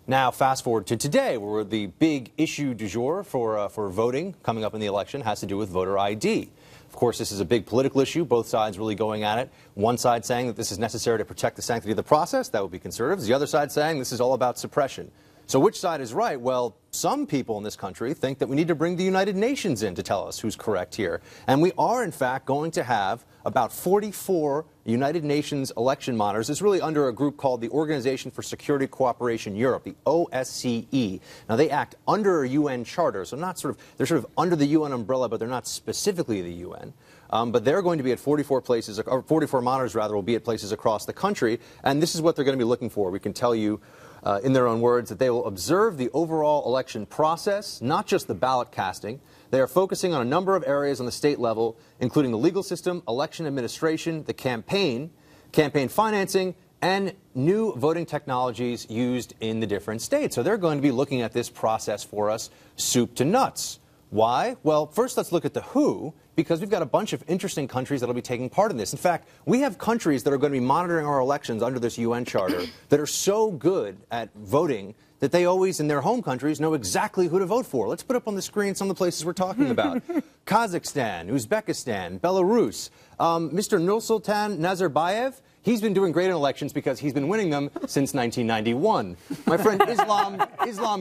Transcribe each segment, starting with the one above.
Now, fast forward to today, where the big issue du jour for voting coming up in the election has to do with voter ID. Of course, this is a big political issue, both sides really going at it. One side saying that this is necessary to protect the sanctity of the process, that would be conservatives. The other side saying this is all about suppression. So which side is right? Well, some people in this country think that we need to bring the United Nations in to tell us who's correct here. And we are, in fact, going to have about 44 United Nations election monitors. It's really under a group called the Organization for Security Cooperation Europe, the OSCE. Now, they act under a UN charter, so they're sort of under the UN umbrella, but they're not specifically the UN. But they're going to be at 44 places, or 44 monitors, rather, will be at places across the country. And this is what they're going to be looking for. We can tell you in their own words, that they will observe the overall election process, not just the ballot casting. They are focusing on a number of areas on the state level, including the legal system, election administration, the campaign financing, and new voting technologies used in the different states. So they're going to be looking at this process for us, soup to nuts. Why? Well, first let's look at the who, because we've got a bunch of interesting countries that will be taking part in this. In fact, we have countries that are going to be monitoring our elections under this UN charter that are so good at voting that they always, in their home countries, know exactly who to vote for. Let's put up on the screen some of the places we're talking about. Kazakhstan, Uzbekistan, Belarus, Mr. Nursultan Nazarbayev. He's been doing great in elections because he's been winning them since 1991. My friend Islam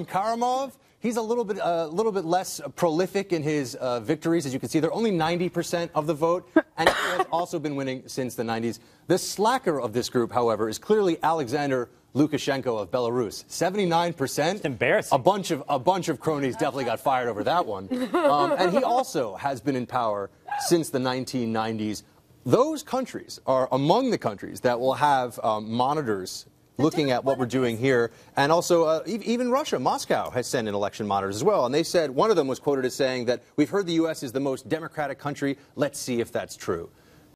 Karimov. He's a little bit less prolific in his victories. As you can see, they're only 90% of the vote, and he has also been winning since the 90s. The slacker of this group, however, is clearly Alexander Lukashenko of Belarus. 79%. It's embarrassing. A bunch of cronies definitely got fired over that one. And he also has been in power since the 1990s. Those countries are among the countries that will have monitors looking at what we're doing here. And also, even Russia, Moscow, has sent in election monitors as well. And they said, one of them was quoted as saying that we've heard the U.S. is the most democratic country. Let's see if that's true.